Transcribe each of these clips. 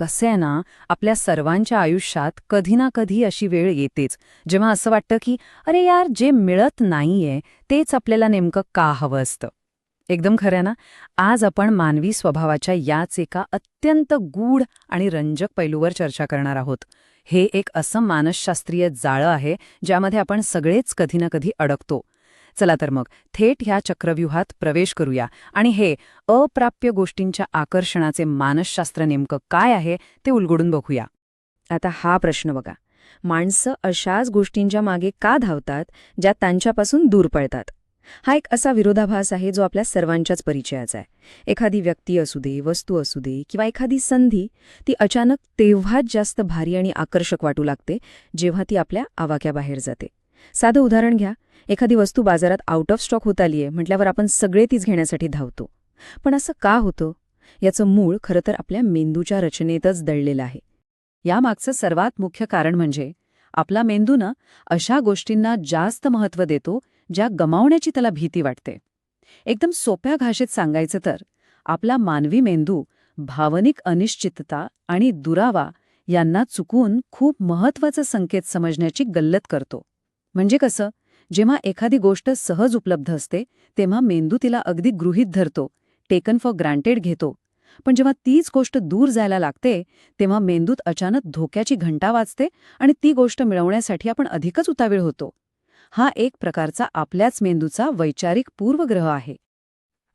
कसं आहे ना, आपल्या सर्वांच्या आयुष्यात कधी ना कधी अशी वेळ येतेच, जेव्हा असं वाटतं की अरे यार, जे मिळत नाहीये तेच आपल्याला नेमकं का हवं असतं. एकदम खरं ना. आज आपण मानवी स्वभावाच्या याच एका अत्यंत गूढ आणि रंजक पैलूवर चर्चा करणार आहोत. हे एक असं मानसशास्त्रीय जाळं आहे ज्यामध्ये आपण सगळेच कधी ना कधी अडकतो. चला तर मग थेट ह्या चक्रव्यूहात प्रवेश करूया आणि हे अप्राप्य गोष्टींच्या आकर्षणाचे मानसशास्त्र नेमकं काय आहे ते उलगडून बघूया. आता हा प्रश्न बघा. माणसं अशाच गोष्टींच्या मागे का धावतात ज्या त्यांच्यापासून दूर पळतात? हा एक असा विरोधाभास आहे जो आपल्या सर्वांच्याच परिचयाचा आहे. एखादी व्यक्ती असू दे, वस्तू असू दे किंवा एखादी संधी, ती अचानक तेव्हाच जास्त भारी आणि आकर्षक वाटू लागते जेव्हा ती आपल्या आवाक्याबाहेर जाते. साधं उदाहरण घ्या. एखादी वस्तू बाजारात आउट ऑफ स्टॉक होत आलीये म्हटल्यावर आपण सगळे तीच घेण्यासाठी धावतो. पण असं का होतं? याचं मूळ खरं तर आपल्या मेंदूच्या रचनेतच दडलेलं आहे. यामागचं सर्वात मुख्य कारण म्हणजे आपला मेंदू ना अशा गोष्टींना जास्त महत्त्व देतो ज्या गमावण्याची त्याला भीती वाटते. एकदम सोप्या भाषेत सांगायचं तर आपला मानवी मेंदू भावनिक अनिश्चितता आणि दुरावा यांना चुकून खूप महत्त्वाचा संकेत समजण्याची गल्लत करतो. म्हणजे कसं, जेव्हा एखादी गोष्ट सहज उपलब्ध असते तेव्हा मेंदू तिला अगदी गृहीत धरतो, टेकन फॉर ग्रांटेड घेतो. पण जेव्हा तीच गोष्ट दूर जायला लागते तेव्हा मेंदूत अचानक धोक्याची घंटा वाजते आणि ती गोष्ट मिळवण्यासाठी आपण अधिकच उतावीळ होतो. हा एक प्रकारचा आपल्याच मेंदूचा वैचारिक पूर्वग्रह आहे.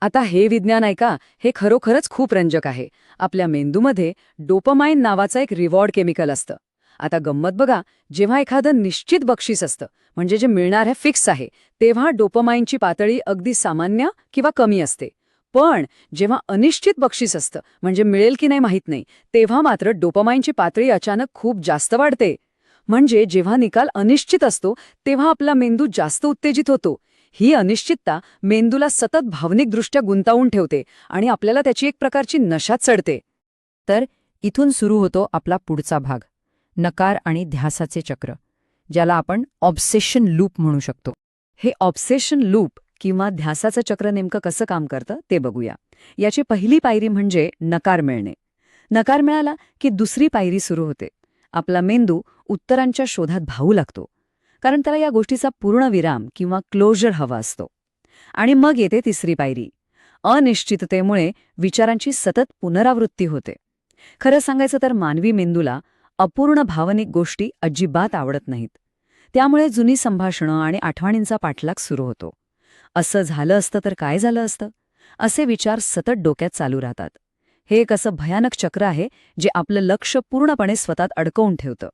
आता हे विज्ञान ऐका, हे खरोखरच खूप रंजक आहे. आपल्या मेंदूमध्ये डोपामाइन नावाचं एक रिवॉर्ड केमिकल असतं. आता गंमत बघा, जेव्हा एखादं निश्चित बक्षीस असतं, म्हणजे जे मिळणार हे फिक्स आहे, तेव्हा डोपामाइनची पातळी अगदी सामान्य किंवा कमी असते. पण जेव्हा अनिश्चित बक्षीस असतं, म्हणजे मिळेल की नाही माहीत नाही, तेव्हा मात्र डोपामाइनची पातळी अचानक खूप जास्त वाढते. म्हणजे जेव्हा निकाल अनिश्चित असतो तेव्हा आपला मेंदू जास्त उत्तेजित होतो. ही अनिश्चितता मेंदूला सतत भावनिकदृष्ट्या गुंतावून ठेवते आणि आपल्याला त्याची एक प्रकारची नशा चढते. तर इथून सुरू होतो आपला पुढचा भाग, नकार आणि ध्यासाचे चक्र, ज्याला आपण ऑब्सेशन लूप म्हणू शकतो. हे ऑब्सेशन लूप किंवा ध्यासाचं चक्र नेमकं कसं काम करतं ते बघूया. याची पहिली पायरी म्हणजे नकार मिळणे. नकार मिळाला की दुसरी पायरी सुरू होते. आपला मेंदू उत्तरांच्या शोधात धावू लागतो, कारण त्याला या गोष्टीचा पूर्णविराम किंवा क्लोजर हवा असतो. आणि मग येते तिसरी पायरी. अनिश्चिततेमुळे विचारांची सतत पुनरावृत्ती होते. खरं सांगायचं तर मानवी मेंदूला अपूर्ण भावनिक गोष्टी अजिबात आवडत नाहीत. त्यामुळे जुनी संभाषणं आणि आठवणींचा पाठलाग सुरू होतो. असं झालं असतं तर काय झालं असतं, असे विचार सतत डोक्यात चालू राहतात. हे एक असं भयानक चक्र आहे जे आपलं लक्ष पूर्णपणे स्वतःत अडकवून ठेवतं.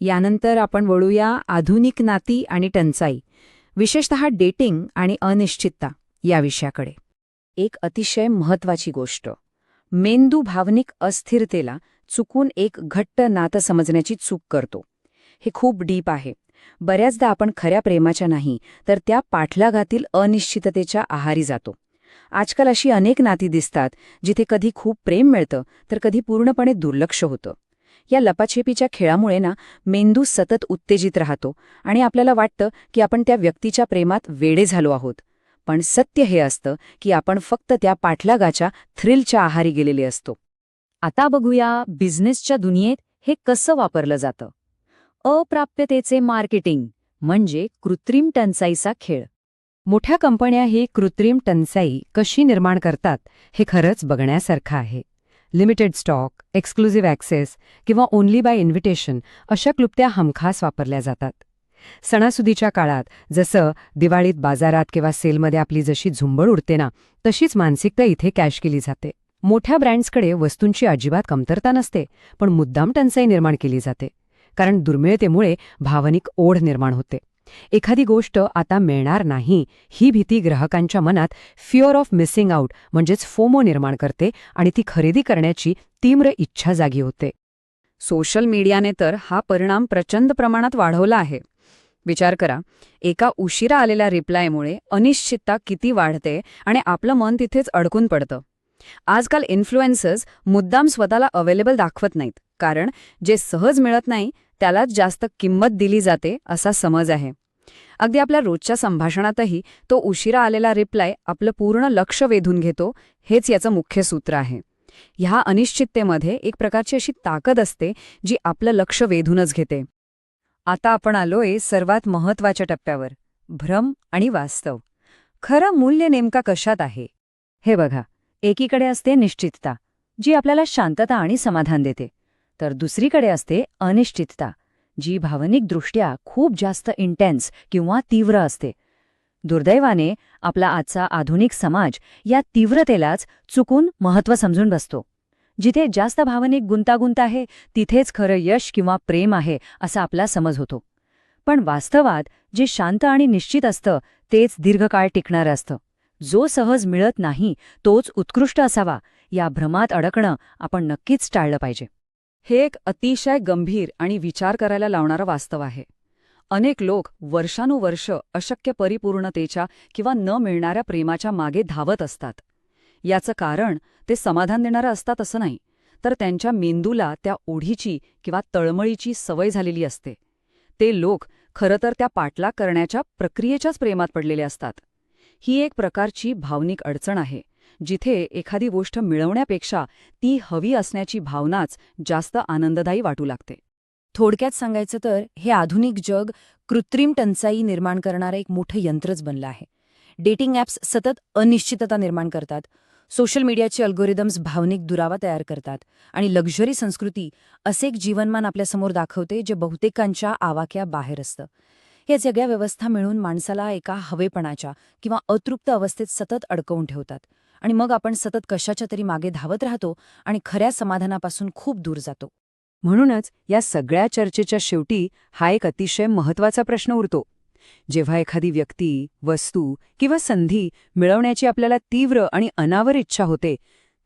यानंतर आपण वळूया आधुनिक नाती आणि टंचाई, विशेषतः डेटिंग आणि अनिश्चितता या विषयाकडे. एक अतिशय महत्त्वाची गोष्ट, मेंदू भावनिक अस्थिरतेला चुकून एक घट्ट नातं समजण्याची चूक करतो. हे खूप डीप आहे. बऱ्याचदा आपण खऱ्या प्रेमाच्या नाही तर त्या पाठलागातील अनिश्चिततेच्या आहारी जातो. आजकाल अशी अनेक नाती दिसतात जिथे कधी खूप प्रेम मिळतं तर कधी पूर्णपणे दुर्लक्ष होतं. या लपाछेपीच्या खेळामुळे ना मेंदू सतत उत्तेजित राहतो आणि आपल्याला वाटतं की आपण त्या व्यक्तीच्या प्रेमात वेडे झालो आहोत. पण सत्य हे असतं की आपण फक्त त्या पाठलागाच्या थ्रिलच्या आहारी गेलेले असतो. आता बघूया बिझनेसच्या दुनियेत हे कसं वापरलं जातं. अप्राप्यतेचे मार्केटिंग म्हणजे कृत्रिम टंचाईचा खेळ. मोठ्या कंपन्या ही कृत्रिम टंचाई कशी निर्माण करतात हे खरंच बघण्यासारखं आहे. लिमिटेड स्टॉक, एक्सक्लुझिव्ह ॲक्सेस किंवा ओन्ली बाय इन्व्हिटेशन अशा क्लुप्त्या हमखास वापरल्या जातात. सणासुदीच्या काळात जसं दिवाळीत बाजारात किंवा सेलमध्ये आपली जशी झुंबड उडते ना, तशीच मानसिकता इथे कॅश केली जाते. मोठ्या ब्रँड्सकडे वस्तूंची अजिबात कमतरता नसते, पण मुद्दाम टंचाई निर्माण केली जाते, कारण दुर्मिळतेमुळे भावनिक ओढ निर्माण होते. एखादी गोष्ट आता मिळणार नाही ही भीती ग्राहकांच्या मनात फिअर ऑफ मिसिंग आउट म्हणजेच फोमो निर्माण करते आणि ती खरेदी करण्याची तीव्र इच्छा जागी होते. सोशल मीडियाने तर हा परिणाम प्रचंड प्रमाणात वाढवला आहे. विचार करा, एका उशिरा आलेल्या रिप्लायमुळे अनिश्चितता किती वाढते आणि आपलं मन तिथेच अडकून पडतं. आजकाल इन्फ्लुएन्सर्स मुद्दाम स्वतःला अवेलेबल दाखवत नाहीत, कारण जे सहज मिळत नाही त्यालाच जास्त किंमत दिली जाते असा समज आहे. अगदी आपल्या रोजच्या संभाषणातही तो उशिरा आलेला रिप्लाय आपलं पूर्ण लक्ष वेधून घेतो. हेच याचं मुख्य सूत्र आहे. ह्या अनिश्चिततेमध्ये एक प्रकारची अशी ताकद असते जी आपलं लक्ष वेधूनच घेते. आता आपण आलोय सर्वात महत्वाच्या टप्प्यावर, भ्रम आणि वास्तव. खरं मूल्य नेमका कशात आहे? हे बघा, एकीकडे असते निश्चितता, जी आपल्याला शांतता आणि समाधान देते, तर दुसरीकडे असते अनिश्चितता, जी भावनिकदृष्ट्या खूप जास्त इंटेन्स किंवा तीव्र असते. दुर्दैवाने आपला आजचा आधुनिक समाज या तीव्रतेलाच चुकून महत्त्व समजून बसतो. जिथे जास्त भावनिक गुंतागुंत आहे तिथेच खरं यश किंवा प्रेम आहे असा आपला समज होतो. पण वास्तवात जे शांत आणि निश्चित असतं तेच दीर्घकाळ टिकणारं असतं. जो सहज मिळत नाही तोच उत्कृष्ट असावा, या भ्रमात अडकणं आपण नक्कीच टाळलं पाहिजे. हे एक अतिशय गंभीर आणि विचार करायला लावणारं वास्तव आहे. अनेक लोक वर्षानुवर्ष अशक्य परिपूर्णतेच्या किंवा न मिळणाऱ्या प्रेमाच्या मागे धावत असतात. याचं कारण ते समाधान देणारं असतात असं नाही, तर त्यांच्या मेंदूला त्या ओढीची किंवा तळमळीची सवय झालेली असते. ते लोक खरं तर त्या पाठलाग करण्याच्या प्रक्रियेच्याच प्रेमात पडलेले असतात. ही एक प्रकारची भावनिक अडचण आहे, जिथे एखादी गोष्ट मिळवण्यापेक्षा ती हवी असण्याची भावनाच जास्त आनंददायी वाटू लागते. थोडक्यात सांगायचं तर हे आधुनिक जग कृत्रिम टंचाई निर्माण करणारं एक मोठं यंत्रच बनलं आहे. डेटिंग ॲप्स सतत अनिश्चितता निर्माण करतात, सोशल मीडियाचे अल्गोरिदम्स भावनिक दुरावा तयार करतात आणि लक्झरी संस्कृती असे एक जीवनमान आपल्यासमोर दाखवते जे बहुतेकांच्या आवाक्या बाहेर असतं. या सगळ्या व्यवस्था मिळून माणसाला एका हवेपणाच्या किंवा अतृप्त अवस्थेत सतत अडकवून ठेवतात आणि मग आपण सतत कशाच्या तरी मागे धावत राहतो आणि खऱ्या समाधानापासून खूप दूर जातो. म्हणूनच या सगळ्या चर्चेच्या शेवटी हा एक अतिशय महत्त्वाचा प्रश्न उरतो. जेव्हा एखादी व्यक्ती, वस्तू किंवा संधी मिळवण्याची आपल्याला तीव्र आणि अनावर इच्छा होते,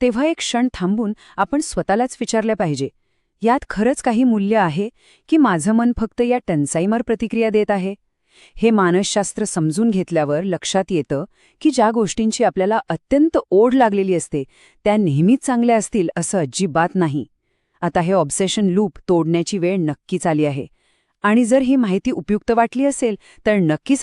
तेव्हा एक क्षण थांबून आपण स्वतःलाच विचारले पाहिजे, यात खरंच काही मूल्य आहे की माझं मन फक्त या टंचाईमार प्रतिक्रिया देत आहे? हे मानसशास्त्र समजून घेतल्यावर लक्षात येतं की ज्या गोष्टींची आपल्याला अत्यंत ओढ लागलेली असते त्या नेहमीच चांगल्या असतील असं अजिबात नाही. आता हे ऑब्सेशन लूप तोडण्याची वेळ नक्कीच आली आहे. आणि जर ही माहिती उपयुक्त वाटली असेल तर नक्की